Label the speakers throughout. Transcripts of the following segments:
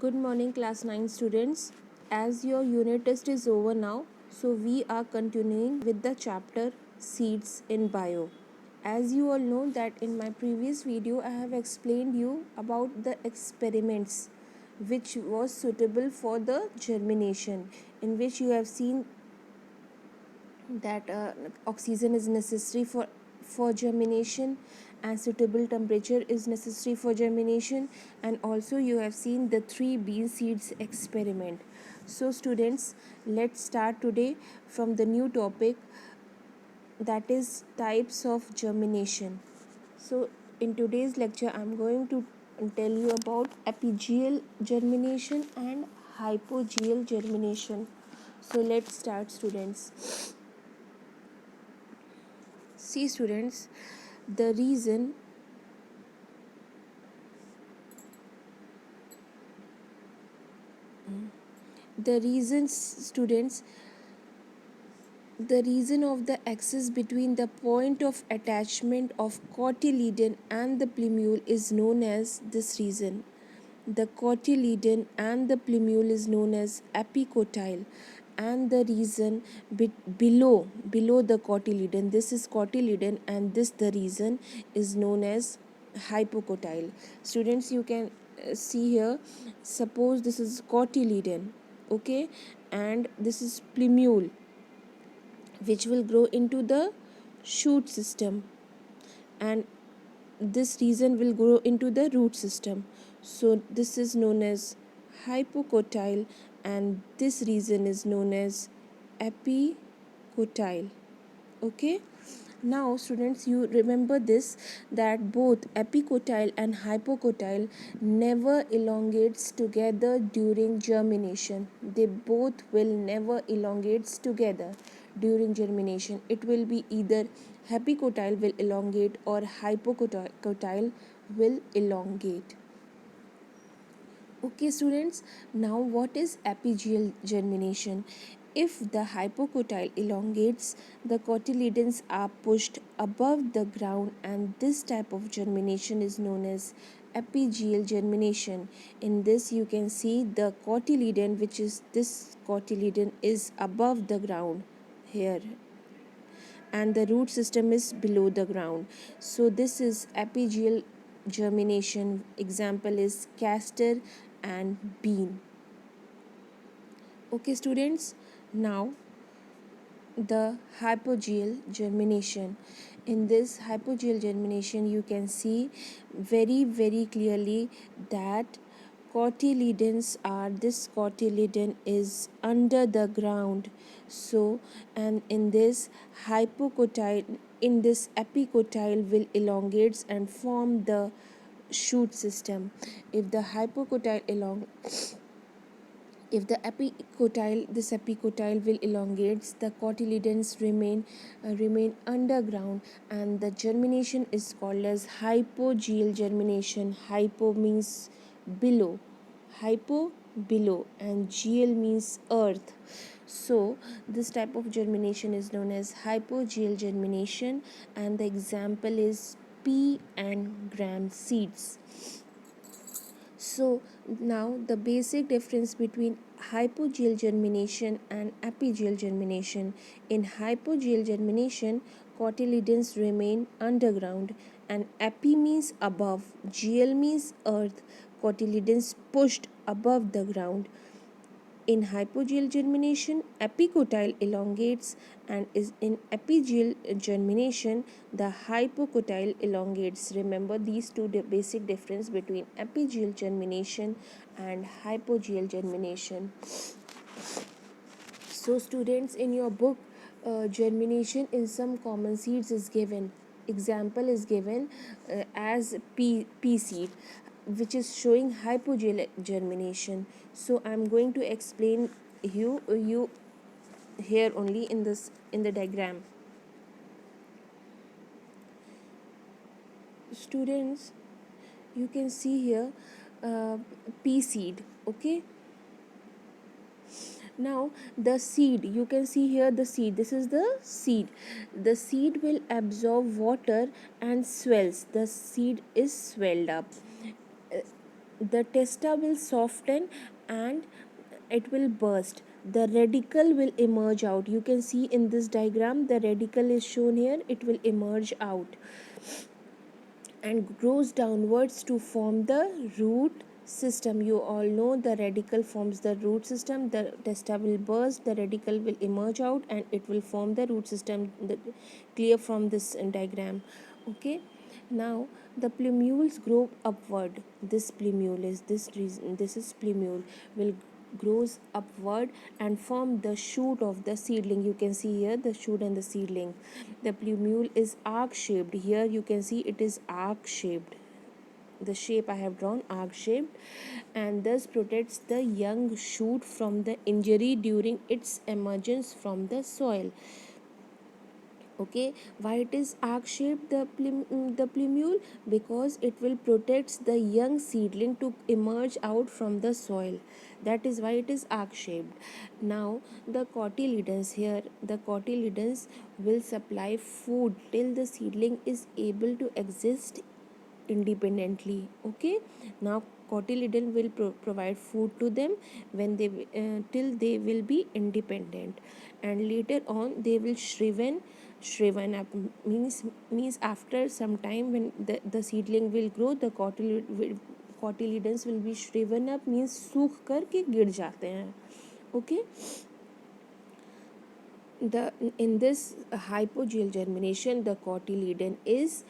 Speaker 1: Good morning, class 9 students. As your unit test is over now, so we are continuing with the chapter Seeds in Bio. As you all know that in my previous video I have explained you about the experiments which was suitable for the germination, in which you have seen that oxygen is necessary for germination and suitable temperature is necessary for germination, and also you have seen the 3 bean seeds experiment. So students, let's start today from the new topic, that is types of germination. So in today's lecture I'm going to tell you about epigeal germination and hypogeal germination. So let's start, students. See, students, the reason the reasons students the reason of the axis between the point of attachment of cotyledon and the plumule is known as this reason. The cotyledon and the plumule is known as epicotyle, and the reason below the cotyledon, this is cotyledon and this the reason is known as hypocotyle. Students, you can see here, suppose this is cotyledon, okay, and this is plumule which will grow into the shoot system, and this region will grow into the root system. So this is known as hypocotyle and this region is known as epicotyle. Okay, now students, you remember this, that both epicotyle and hypocotyle never elongates together during germination. They both will never elongates together during germination. It will be either epicotyle will elongate or hypocotyle will elongate. Okay, students, now what is epigeal germination? If the hypocotyle elongates, the cotyledons are pushed above the ground, and this type of germination is known as epigeal germination. In this, you can see the cotyledon, which is this cotyledon, is above the ground here, and the root system is below the ground. So this is epigeal germination. Example is castor and bean. Okay, students, now the hypogeal germination. In this hypogeal germination, you can see very clearly that cotyledons are, this cotyledon is under the ground. So, and in this hypocotyle, in this epicotyle will elongates and form the shoot system. If the hypocotyle if the this epicotyle will elongates, the cotyledons remain underground, and the germination is called as hypogeal germination. Hypo means below, hypo below, and geal means earth. So this type of germination is known as hypogeal germination, and the example is pea and gram seeds. So now the basic difference between hypogeal germination and epigeal germination. In hypogeal germination, cotyledons remain underground, and epi means above, geal means earth, cotyledons pushed above the ground. In hypogeal germination, epicotyle elongates, and is in epigeal germination, the hypocotyle elongates. Remember these two basic difference between epigeal germination and hypogeal germination. So students, in your book, germination in some common seeds is given. Example is given as pea seed, which is showing hypogeal germination. So I'm going to explain you here only in the diagram. Students, you can see here pea seed. Okay, now the seed, you can see here the seed, this is the seed. The seed will absorb water and swells. The seed is swelled up. the testa will soften and it will burst. The radicle will emerge out. You can see in this diagram the radicle is shown here. It will emerge out and grows downwards to form the root system. You all know the radicle forms the root system. The testa will burst, the radicle will emerge out, and it will form the root system. Clear from this diagram. Okay, now the plumules grow upward. This plumule is this reason, this is plumule will grows upward and form the shoot of the seedling. You can see here the shoot and the seedling. The plumule is arc shaped. Here you can see it is arc shaped. The shape I have drawn arc shaped, and thus protects the young shoot from the injury during its emergence from the soil. Okay, why it is arc shaped, the plumule? Because it will protects the young seedling to emerge out from the soil. That is why it is arc shaped. Now the cotyledons, here the cotyledons will supply food till the seedling is able to exist independently. Okay, now cotyledon will provide food to them when they till they will be independent, and later on they will shriven up. Means after some time when the seedling will grow, the cotyledons will be shriven up, means सूख कर के गिर जाते हैं. Okay, in this hypogeal germination, the cotyledon is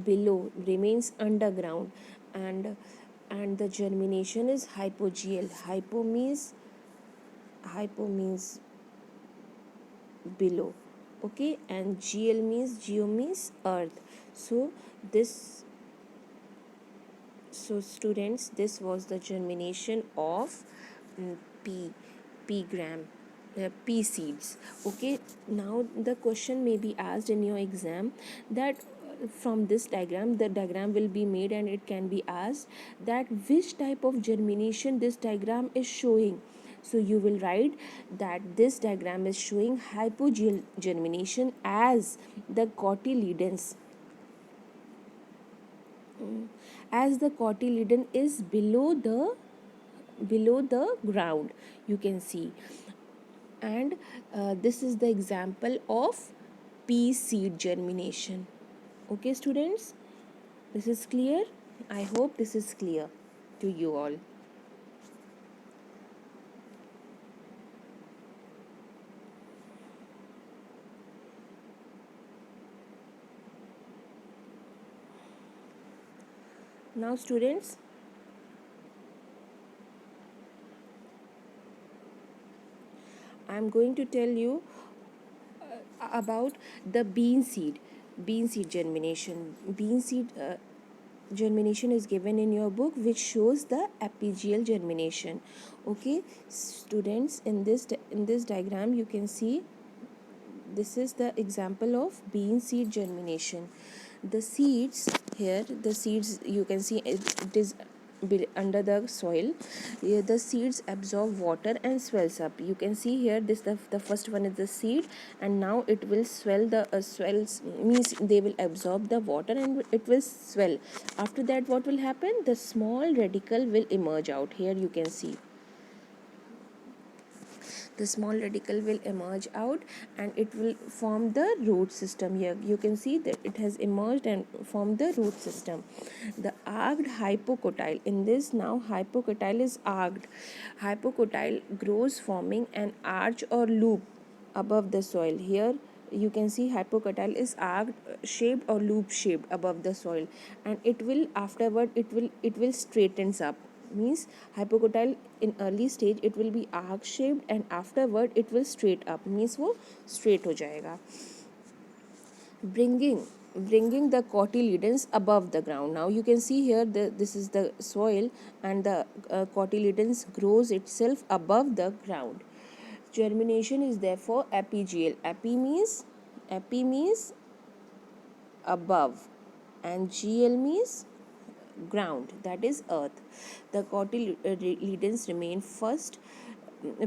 Speaker 1: below, remains underground, and the germination is hypogeal. Hypo means below. Okay, and geo means earth. So students, this was the germination of pea gram, pea seeds. Okay, now the question may be asked in your exam that from this diagram, the diagram will be made and it can be asked that which type of germination this diagram is showing. So you will write that this diagram is showing hypogeal germination as the cotyledons, as the cotyledon is below the ground, you can see. And this is the example of pea seed germination. Okay students, this is clear. I hope this is clear to you all. Now students, I am going to tell you about the bean seed germination. Bean seed germination is given in your book, which shows the apigeal germination. Okay students, in this diagram you can see this is the example of bean seed germination. The seeds here, the seeds you can see it is under the soil. Here the seeds absorb water and swells up. You can see here this the first one is the seed, and now it will swell. The swells means they will absorb the water and it will swell. After that what will happen? The small radicle will emerge out. Here you can see the small radicle will emerge out and it will form the root system. Here you can see that it has emerged and formed the root system. The arched hypocotyle, in this now hypocotyle is arched. Hypocotyle grows forming an arch or loop above the soil. Here you can see hypocotyle is arc shaped or loop shaped above the soil, and it will afterward it will straightens up. Means hypocotyle in early stage it will be arc shaped and afterward it will straight up, means वो straight हो जाएगा. Bringing the cotyledons above the ground. Now you can see here this is the soil and the cotyledons grows itself above the ground. Germination is therefore apigeal. Api means above, and geal means ground, that is earth. The cotyledons remain first,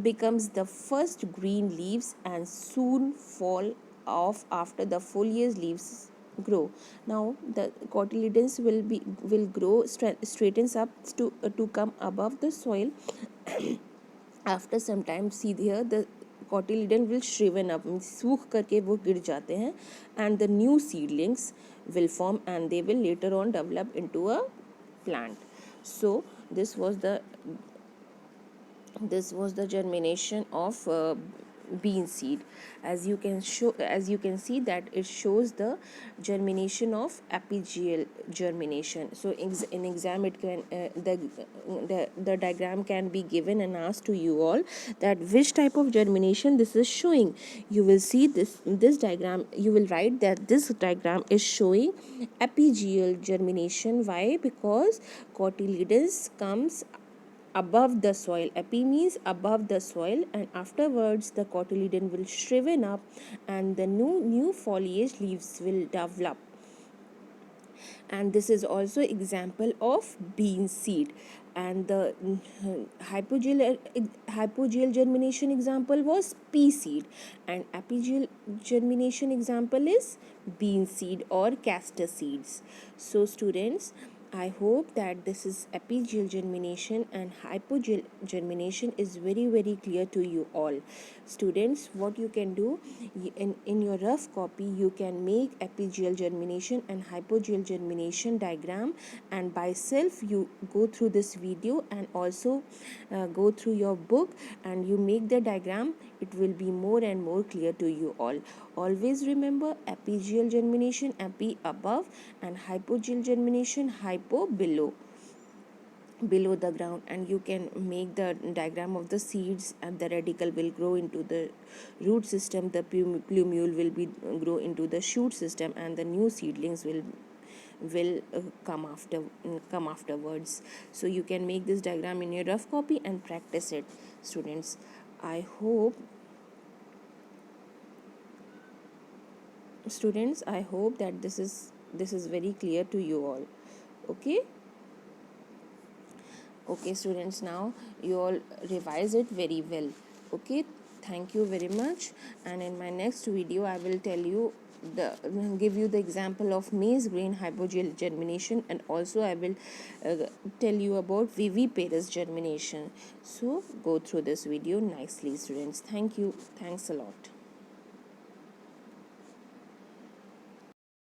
Speaker 1: becomes the first green leaves and soon fall off after the foliage leaves grow. Now the cotyledons will grow straightens up to come above the soil. After some time, see here, the cotyledon will shriven up, सूख करके वो गिर जाते हैं, and the new seedlings will form and they will later on develop into a plant. So this was the germination of bean seed. As you can see that it shows the germination of apigeal germination. So in exam it can the diagram can be given and asked to you all that which type of germination this is showing. You will see this diagram, you will write that this diagram is showing apigeal germination. Why? Because cotyledons comes above the soil. Epi means above the soil, and afterwards the cotyledon will shriven up and the new foliage leaves will develop. And this is also example of bean seed. And the hypogeal germination example was pea seed, and apigeal germination example is bean seed or castor seeds. So students, I hope that this is apigeal germination and hypogeal germination is very clear to you all. Students, what you can do, in your rough copy you can make apigeal germination and hypogeal germination diagram, and by self you go through this video and also go through your book and you make the diagram. It will be more and more clear to you all. Always remember, apigeal germination, api above, and hypogeal germination, hypo below the ground. And you can make the diagram of the seeds, and the radicle will grow into the root system, the plumule will be grow into the shoot system, and the new seedlings will come afterwards. So you can make this diagram in your rough copy and practice it, students. I hope that this is very clear to you all. Okay students, now you all revise it very well. Okay, thank you very much. And in my next video I will give you the example of maize grain hypogeal germination, and also I will tell you about viviparous germination. So go through this video nicely, students. Thank you. Thanks a lot.